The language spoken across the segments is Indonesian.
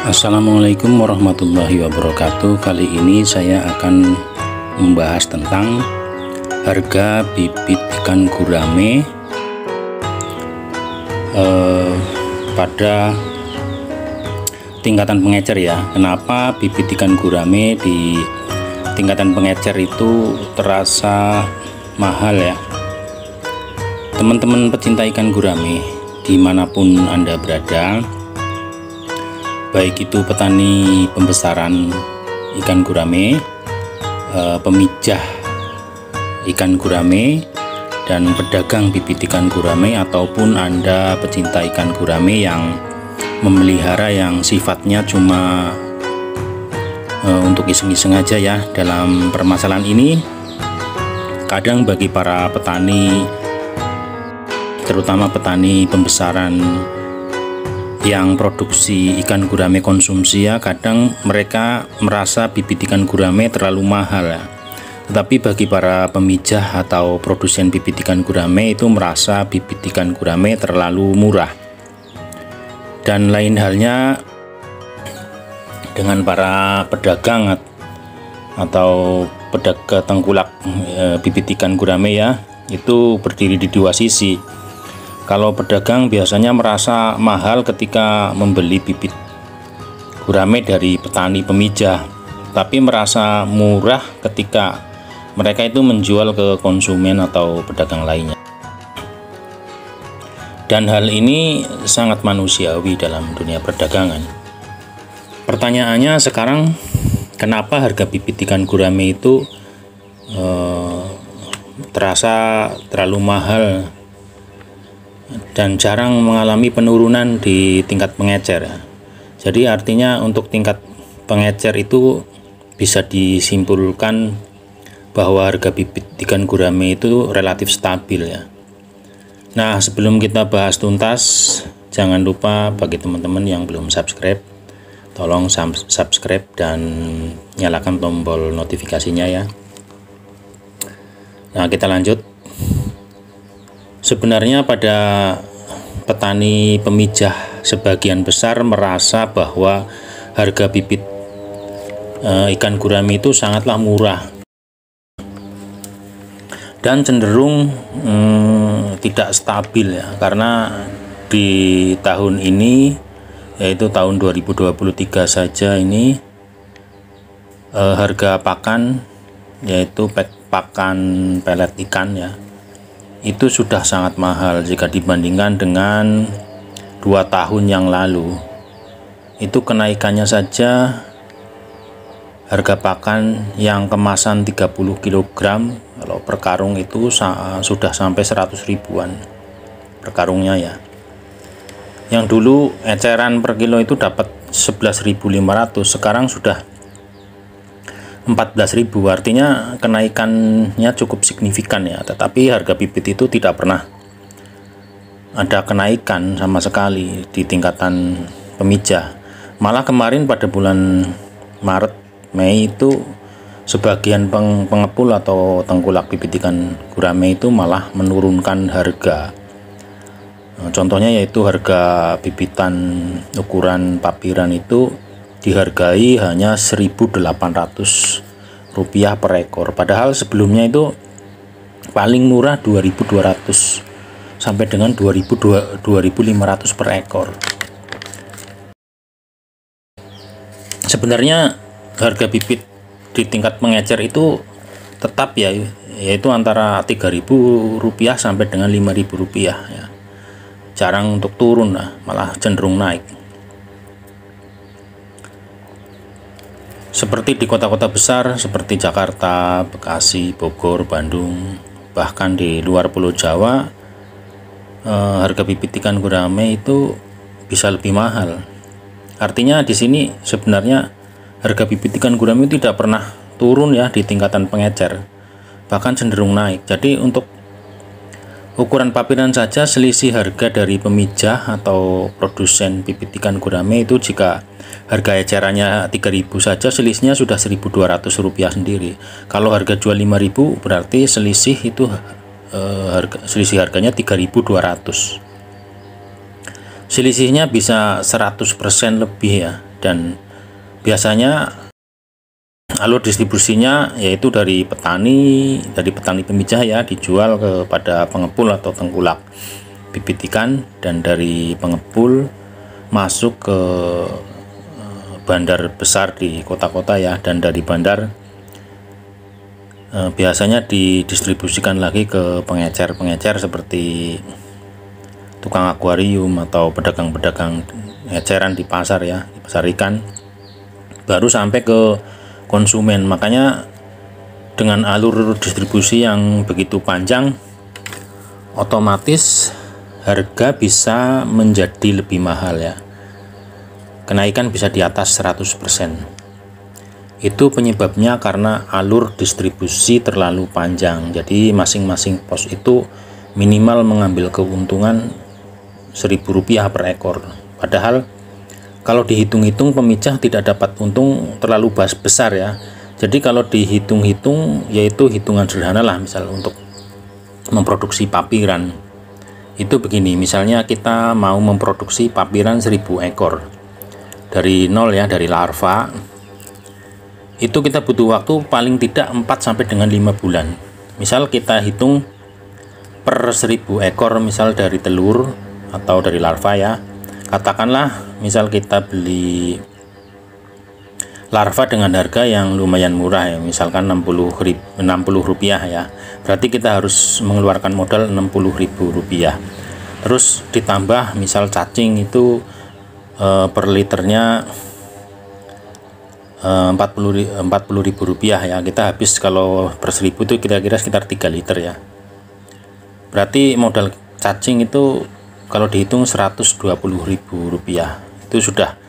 Assalamualaikum warahmatullahi wabarakatuh. Kali ini saya akan membahas tentang harga bibit ikan gurame pada tingkatan pengecer ya. Kenapa bibit ikan gurame di tingkatan pengecer itu terasa mahal ya? Teman-teman pecinta ikan gurame dimanapun Anda berada, baik itu petani pembesaran ikan gurame, pemijah ikan gurame, dan pedagang bibit ikan gurame, ataupun Anda pecinta ikan gurame yang memelihara yang sifatnya cuma untuk iseng-iseng aja ya. Dalam permasalahan ini, kadang bagi para petani, terutama petani pembesaran yang produksi ikan gurame konsumsi ya, kadang mereka merasa bibit ikan gurame terlalu mahal ya. Tetapi bagi para pemijah atau produsen bibit ikan gurame itu merasa bibit ikan gurame terlalu murah. Dan lain halnya dengan para pedagang atau pedagang tengkulak bibit ikan gurame ya, itu berdiri di dua sisi. Kalau pedagang biasanya merasa mahal ketika membeli bibit gurame dari petani pemijah, tapi merasa murah ketika mereka itu menjual ke konsumen atau pedagang lainnya. Dan hal ini sangat manusiawi dalam dunia perdagangan. Pertanyaannya sekarang, kenapa harga bibit ikan gurame itu terasa terlalu mahal dan jarang mengalami penurunan di tingkat pengecer. Jadi artinya untuk tingkat pengecer itu bisa disimpulkan bahwa harga bibit ikan gurame itu relatif stabil ya. Nah, sebelum kita bahas tuntas, jangan lupa bagi teman-teman yang belum subscribe, tolong subscribe dan nyalakan tombol notifikasinya ya. Nah, kita lanjut. Sebenarnya pada petani pemijah sebagian besar merasa bahwa harga bibit ikan gurame itu sangatlah murah dan cenderung tidak stabil ya, karena di tahun ini, yaitu tahun 2023 saja ini, harga pakan, yaitu pakan pelet ikan ya, itu sudah sangat mahal jika dibandingkan dengan 2 tahun yang lalu. Itu kenaikannya saja harga pakan yang kemasan 30 kg kalau per karung itu sudah sampai 100 ribuan per karungnya ya. Yang dulu eceran per kilo itu dapat 11.500, sekarang sudah 14.000, artinya kenaikannya cukup signifikan ya. Tetapi harga bibit itu tidak pernah ada kenaikan sama sekali di tingkatan pemijah. Malah kemarin pada bulan Maret Mei itu sebagian pengepul atau tengkulak bibit ikan gurame itu malah menurunkan harga. Contohnya yaitu harga bibitan ukuran papiran itu dihargai hanya Rp1.800 per ekor, padahal sebelumnya itu paling murah 2.200 sampai dengan 2.500 per ekor. Sebenarnya harga bibit di tingkat pengecer itu tetap ya, yaitu antara Rp3.000 sampai dengan Rp5.000 ya. Jarang untuk turun lah, malah cenderung naik. Seperti di kota-kota besar seperti Jakarta, Bekasi, Bogor, Bandung, bahkan di luar Pulau Jawa, harga bibit ikan gurame itu bisa lebih mahal. Artinya di sini sebenarnya harga bibit ikan gurame tidak pernah turun ya di tingkatan pengecer, bahkan cenderung naik. Jadi untuk ukuran papiran saja selisih harga dari pemijah atau produsen bibit ikan gurame itu, jika harga ecerannya 3.000 saja, selisihnya sudah Rp1.200 sendiri. Kalau harga jual 5.000 berarti selisih itu selisih harganya 3.200. Selisihnya bisa 100% lebih ya. dan biasanya alur distribusinya yaitu dari petani pemijah ya, dijual kepada pengepul atau tengkulak bibit ikan, dan dari pengepul masuk ke bandar besar di kota-kota ya, dan dari bandar biasanya didistribusikan lagi ke pengecer seperti tukang akuarium atau pedagang-pedagang eceran di pasar ya, di pasar ikan, baru sampai ke konsumen. Makanya dengan alur distribusi yang begitu panjang, otomatis harga bisa menjadi lebih mahal ya. Kenaikan bisa di atas 100%. Itu penyebabnya karena alur distribusi terlalu panjang. Jadi masing-masing pos itu minimal mengambil keuntungan Rp1.000 per ekor. Padahal kalau dihitung-hitung pemijah tidak dapat untung terlalu besar ya. Jadi kalau dihitung-hitung, yaitu hitungan sederhana lah, misal untuk memproduksi papiran itu begini, misalnya kita mau memproduksi papiran 1000 ekor dari nol ya, dari larva, itu kita butuh waktu paling tidak 4 sampai dengan 5 bulan. Misal kita hitung per 1000 ekor misal dari telur atau dari larva ya, katakanlah misal kita beli larva dengan harga yang lumayan murah ya, misalkan Rp60 ya, berarti kita harus mengeluarkan modal Rp60.000. Terus ditambah misal cacing itu per liternya Rp40.000 ya, kita habis kalau per 1000 itu kira-kira sekitar 3 liter ya. Berarti modal cacing itu kalau dihitung Rp120.000, itu sudah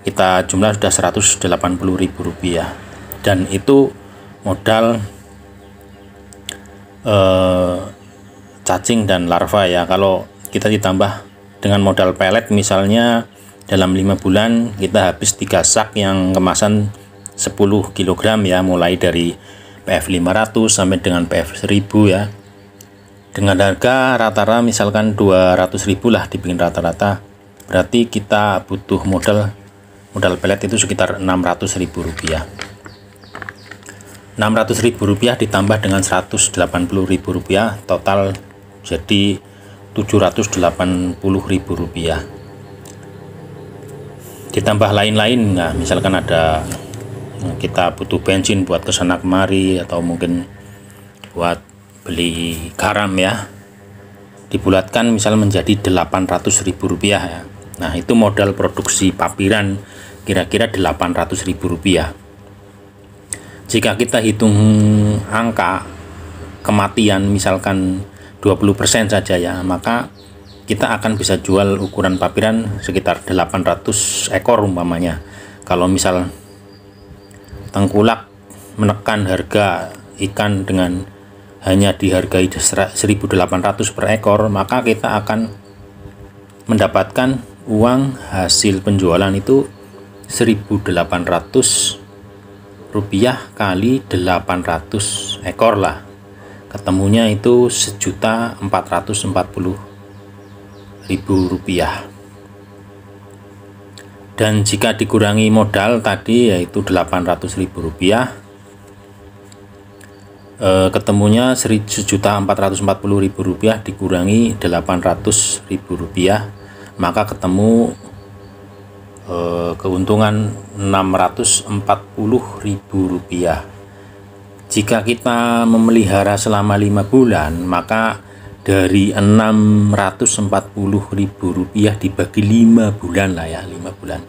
kita jumlah sudah Rp180.000, dan itu modal cacing dan larva ya. Kalau kita ditambah dengan modal pelet, misalnya dalam 5 bulan kita habis 3 sak yang kemasan 10 kg ya, mulai dari PF 500 sampai dengan PF 1000 ya, dengan harga rata-rata misalkan 200.000 lah dibikin rata-rata, berarti kita butuh modal pelet itu sekitar Rp600.000. Rp600.000 ditambah dengan Rp180.000, total jadi Rp780.000. Ditambah lain-lain, nah misalkan ada kita butuh bensin buat kesana kemari atau mungkin buat beli garam ya, dibulatkan misal menjadi Rp800.000 ya. Nah itu modal produksi papiran kira-kira Rp800.000. Jika kita hitung angka kematian misalkan 20% saja ya, maka kita akan bisa jual ukuran papiran sekitar 800 ekor umpamanya. Kalau misal tengkulak menekan harga ikan dengan hanya dihargai 1.800 per ekor, maka kita akan mendapatkan uang hasil penjualan itu Rp1.800 kali 800 ekor lah, ketemunya itu Rp1.440.000. Dan jika dikurangi modal tadi yaitu Rp800.000, ketemunya Rp1.440.000 dikurangi Rp800.000, maka ketemu keuntungan Rp640.000. Jika kita memelihara selama 5 bulan, maka dari Rp640.000 dibagi 5 bulan lah ya, 5 bulan,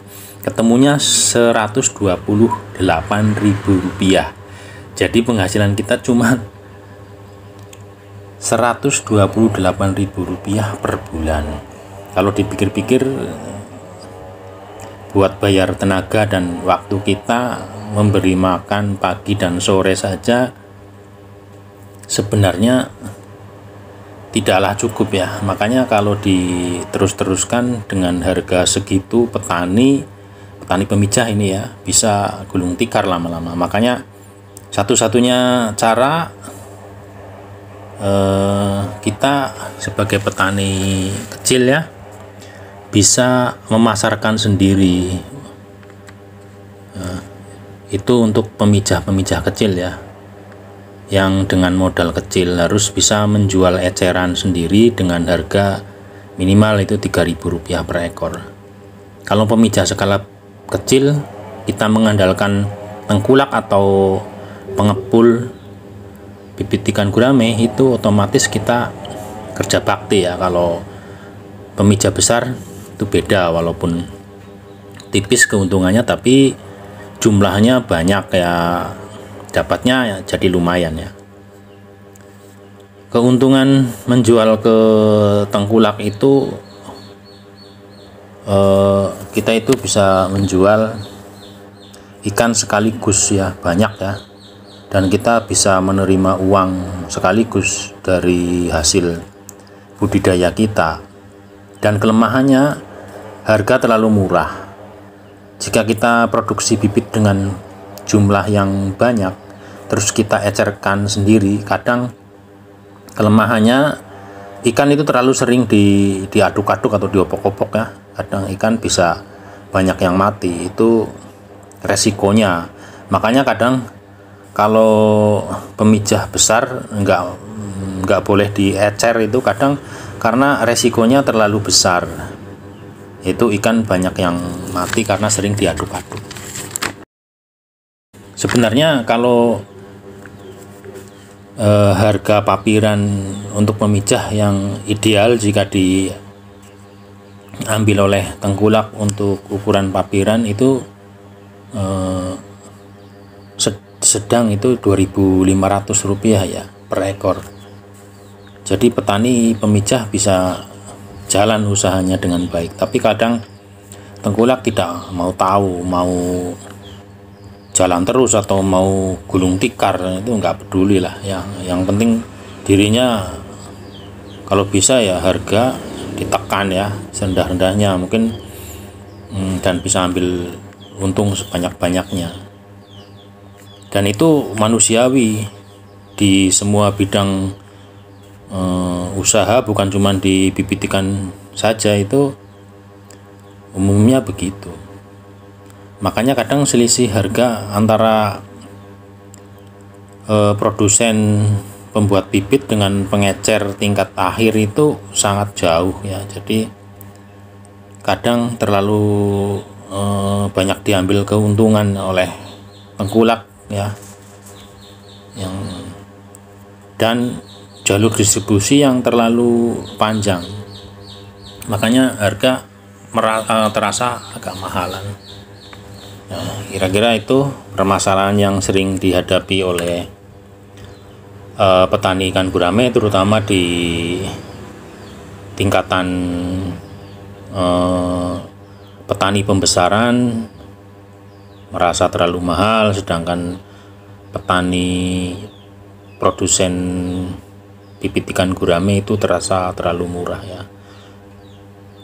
ketemunya Rp128.000. Jadi penghasilan kita cuma Rp128.000 per bulan. Kalau dipikir-pikir, buat bayar tenaga dan waktu kita memberi makan pagi dan sore saja sebenarnya tidaklah cukup ya. Makanya kalau diterus-teruskan dengan harga segitu, petani pemijah ini ya bisa gulung tikar lama-lama. Makanya satu-satunya cara kita sebagai petani kecil ya bisa memasarkan sendiri Itu untuk pemijah-pemijah kecil ya, yang dengan modal kecil harus bisa menjual eceran sendiri dengan harga minimal itu Rp3.000 per ekor. Kalau pemijah skala kecil, kita mengandalkan tengkulak atau pengepul bibit ikan gurame, itu otomatis kita kerja bakti ya. Kalau pemijah besar itu beda, walaupun tipis keuntungannya tapi jumlahnya banyak ya, dapatnya ya jadi lumayan ya. Keuntungan menjual ke tengkulak itu kita itu bisa menjual ikan sekaligus ya, banyak ya, dan kita bisa menerima uang sekaligus dari hasil budidaya kita. Dan kelemahannya, harga terlalu murah. Jika kita produksi bibit dengan jumlah yang banyak terus kita ecerkan sendiri, kadang kelemahannya ikan itu terlalu sering diaduk-aduk atau diopok-opok ya. Kadang ikan bisa banyak yang mati, itu resikonya. Makanya kadang kalau pemijah besar nggak boleh diecer itu, kadang karena resikonya terlalu besar. Itu ikan banyak yang mati karena sering diaduk-aduk. Sebenarnya kalau harga papiran untuk pemijah yang ideal jika diambil oleh tengkulak untuk ukuran papiran itu sedang itu Rp2.500 ya per ekor. Jadi petani pemijah bisa jalan usahanya dengan baik. Tapi kadang tengkulak tidak mau tahu, mau jalan terus atau mau gulung tikar, itu nggak peduli lah. Yang penting dirinya kalau bisa ya harga ditekan ya serendah-rendahnya mungkin, dan bisa ambil untung sebanyak-banyaknya. Dan itu manusiawi di semua bidang usaha, bukan cuma di bibit ikan saja, itu umumnya begitu. Makanya kadang selisih harga antara produsen pembuat bibit dengan pengecer tingkat akhir itu sangat jauh ya. Jadi kadang terlalu banyak diambil keuntungan oleh tengkulak ya, dan jalur distribusi yang terlalu panjang. Makanya harga terasa agak mahalan. Nah, kira-kira itu permasalahan yang sering dihadapi oleh petani ikan gurame, terutama di tingkatan petani pembesaran, merasa terlalu mahal, sedangkan petani produsen bibit ikan gurame itu terasa terlalu murah ya.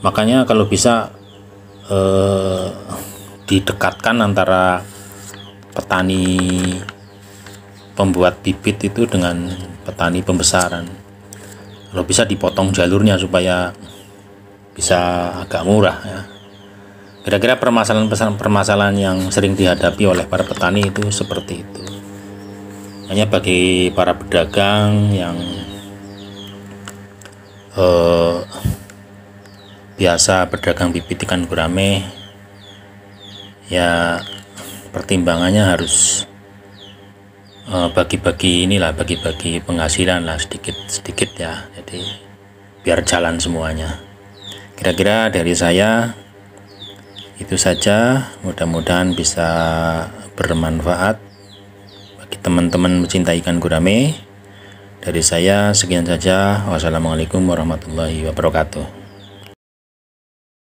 Makanya kalau bisa didekatkan antara petani pembuat bibit itu dengan petani pembesaran. Kalau bisa dipotong jalurnya supaya bisa agak murah ya. Kira-kira permasalahan yang sering dihadapi oleh para petani itu seperti itu. Hanya bagi para pedagang yang biasa berdagang bibit ikan gurame ya, pertimbangannya harus bagi-bagi penghasilan lah, sedikit-sedikit ya, jadi biar jalan semuanya. Kira-kira dari saya itu saja, mudah-mudahan bisa bermanfaat bagi teman-teman pecinta ikan gurame. Dari saya sekian saja. Wassalamualaikum warahmatullahi wabarakatuh.